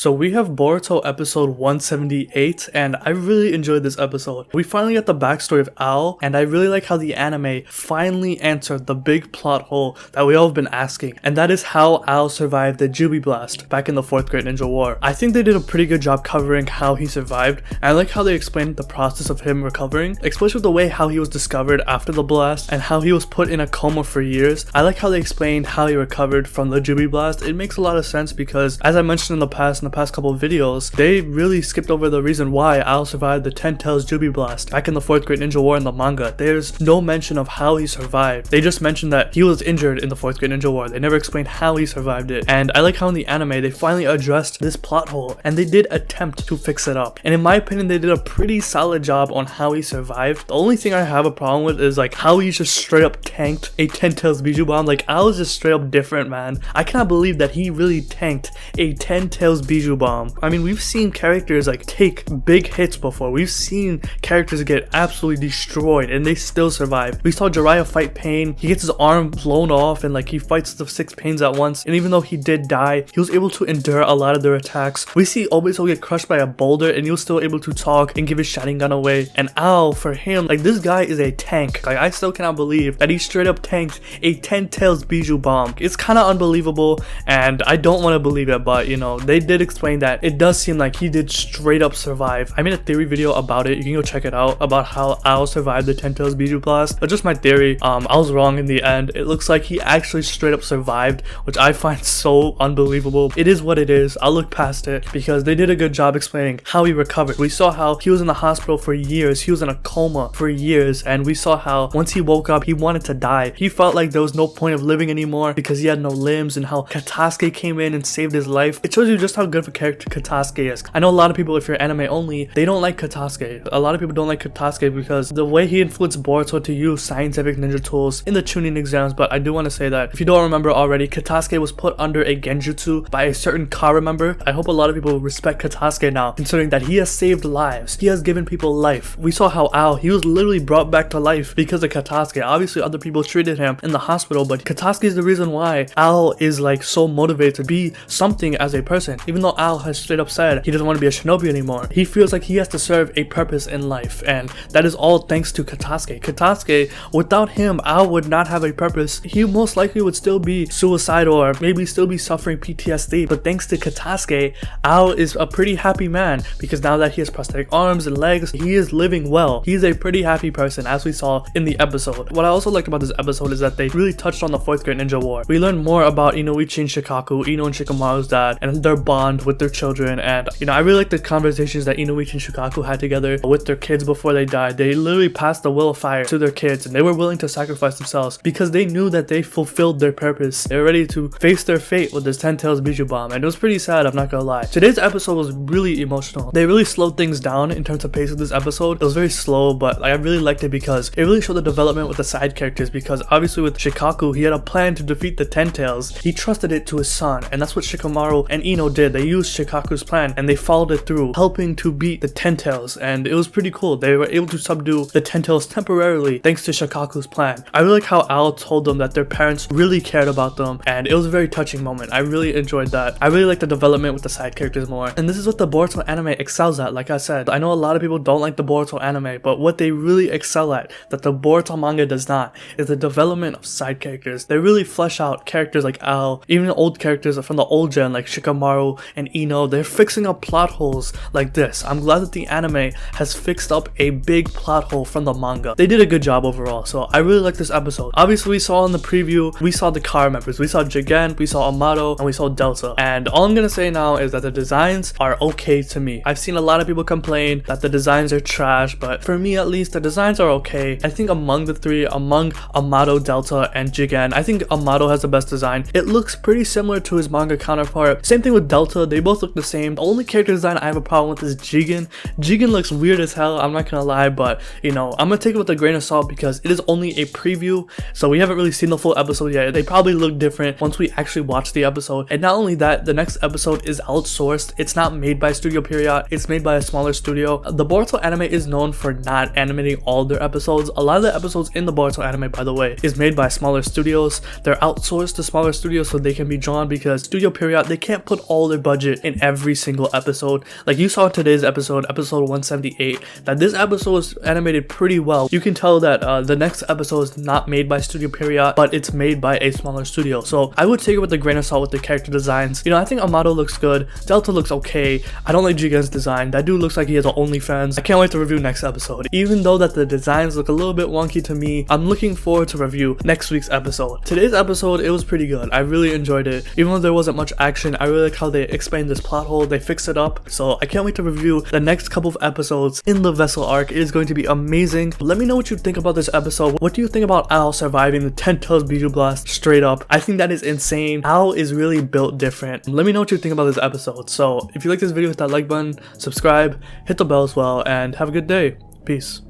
So we have Boruto episode 178 and I really enjoyed this episode. We finally get the backstory of Ao and I really like how the anime finally answered the big plot hole that we all have been asking, and that is how Ao survived the Jubi Blast back in the 4th Great Ninja War. I think they did a pretty good job covering how he survived, and I like how they explained the process of him recovering, especially the way how he was discovered after the blast and how he was put in a coma for years. I like how they explained how he recovered from the Jubi Blast. It makes a lot of sense because, as I mentioned in the past couple of videos, they really skipped over the reason why Ao survived the 10 Tails Jubi Blast back in the 4th Great Ninja War in the manga. There's no mention of how he survived. They just mentioned that he was injured in the 4th Great Ninja War. They never explained how he survived it. And I like how in the anime they finally addressed this plot hole and they did attempt to fix it up. And in my opinion, they did a pretty solid job on how he survived. The only thing I have a problem with is like how he just straight up tanked a 10 Tails Bijou Bomb. Like, Ao is just straight up different, man. I cannot believe that he really tanked a 10 Tails Bijou Bomb. I mean, we've seen characters like take big hits before. We've seen characters get absolutely destroyed and they still survive. We saw Jiraiya fight Pain. He gets his arm blown off and like he fights the 6 Pains at once, and even though he did die, he was able to endure a lot of their attacks. We see Obito get crushed by a boulder and he was still able to talk and give his Sharingan away. And Ao, for him, like, this guy is a tank. Like, I still cannot believe that he straight up tanked a 10 Tails Bijou Bomb. It's kind of unbelievable and I don't want to believe it, but you know, they did explain that it does seem like he did straight up survive. I made a theory video about it. You can go check it out about how Ao survived the 10 Tails Bijou Blast. But just my theory, I was wrong in the end. It looks like he actually straight up survived, which I find so unbelievable. It is what it is. I'll look past it because they did a good job explaining how he recovered. We saw how he was in the hospital for years. He was in a coma for years, and we saw how once he woke up, he wanted to die. He felt like there was no point of living anymore because he had no limbs, and how Katasuke came in and saved his life. It shows you just how good of a character Katasuke is. I know a lot of people, if you're anime only, they don't like Katasuke. A lot of people don't like Katasuke because the way he influenced Boruto to use scientific ninja tools in the Chunin exams. But I do want to say that if you don't remember already, Katasuke was put under a genjutsu by a certain Kara member. I hope a lot of people respect Katasuke now, considering that he has saved lives. He has given people life. We saw how Ao, he was literally brought back to life because of Katasuke. Obviously other people treated him in the hospital, but Katasuke is the reason why Ao is like so motivated to be something as a person. Even though Ao has straight up said he doesn't want to be a shinobi anymore, he feels like he has to serve a purpose in life, and that is all thanks to Katasuke. Katasuke, without him, Ao would not have a purpose. He most likely would still be suicidal or maybe still be suffering PTSD, but thanks to Katasuke, Ao is a pretty happy man because now that he has prosthetic arms and legs, he is living well. He's a pretty happy person, as we saw in the episode. What I also liked about this episode is that they really touched on the 4th Great Ninja War. We learned more about Inoichi and Shikaku, Ino and Shikamaru's dad, and their bond with their children. And you know, I really like the conversations that Inoichi and Shikaku had together with their kids before they died. They literally passed the will of fire to their kids, and they were willing to sacrifice themselves because they knew that they fulfilled their purpose. They were ready to face their fate with this 10 Tails Bijou Bomb, and it was pretty sad, I'm not gonna lie. Today's episode was really emotional. They really slowed things down in terms of pace of this episode. It was very slow, but I really liked it because it really showed the development with the side characters, because obviously with Shikaku, he had a plan to defeat the 10 Tails. He trusted it to his son, and that's what Shikamaru and Ino did. They used Shikaku's plan and they followed it through, helping to beat the 10 Tails, and it was pretty cool. They were able to subdue the 10 Tails temporarily thanks to Shikaku's plan. I really like how Ao told them that their parents really cared about them, and it was a very touching moment. I really enjoyed that. I really like the development with the side characters more, and this is what the Boruto anime excels at. Like I said, I know a lot of people don't like the Boruto anime, but what they really excel at that the Boruto manga does not is the development of side characters. They really flesh out characters like Ao, even old characters from the old gen like Shikamaru and Ino. They're fixing up plot holes like this. I'm glad that the anime has fixed up a big plot hole from the manga. They did a good job overall, so I really like this episode. Obviously, we saw in the preview, we saw the Kara members. We saw Jigen, we saw Amato, and we saw Delta. And all I'm gonna say now is that the designs are okay to me. I've seen a lot of people complain that the designs are trash, but for me at least, the designs are okay. I think among the three, among Amato, Delta, and Jigen, I think Amato has the best design. It looks pretty similar to his manga counterpart. Same thing with Delta, they both look the same. The only character design I have a problem with is Jigen. Jigen looks weird as hell, I'm not gonna lie, but you know, I'm gonna take it with a grain of salt because it is only a preview, so we haven't really seen the full episode yet. They probably look different once we actually watch the episode. And not only that, the next episode is outsourced. It's not made by Studio Period, it's made by a smaller studio. The Boruto anime is known for not animating all their episodes. A lot of the episodes in the Boruto anime, by the way, is made by smaller studios. They're outsourced to smaller studios so they can be drawn because Studio Period, they can't put all their budget budget in every single episode. Like you saw in today's episode, episode 178, that this episode was animated pretty well. You can tell that the next episode is not made by Studio Period, but it's made by a smaller studio. So I would take it with a grain of salt with the character designs. You know, I think Amato looks good, Delta looks okay. I don't like Jigen's design. That dude looks like he has an OnlyFans. I can't wait to review next episode. Even though that the designs look a little bit wonky to me, I'm looking forward to review next week's episode. Today's episode, it was pretty good. I really enjoyed it. Even though there wasn't much action, I really like how they explained this plot hole. They fixed it up. So I can't wait to review the next couple of episodes in the Vessel arc. It is going to be amazing. Let me know what you think about this episode. What do you think about Al surviving the 10 Tails Biju Blast straight up? I think that is insane. Al is really built different. Let me know what you think about this episode. So if you like this video, hit that like button, subscribe, hit the bell as well, and have a good day. Peace.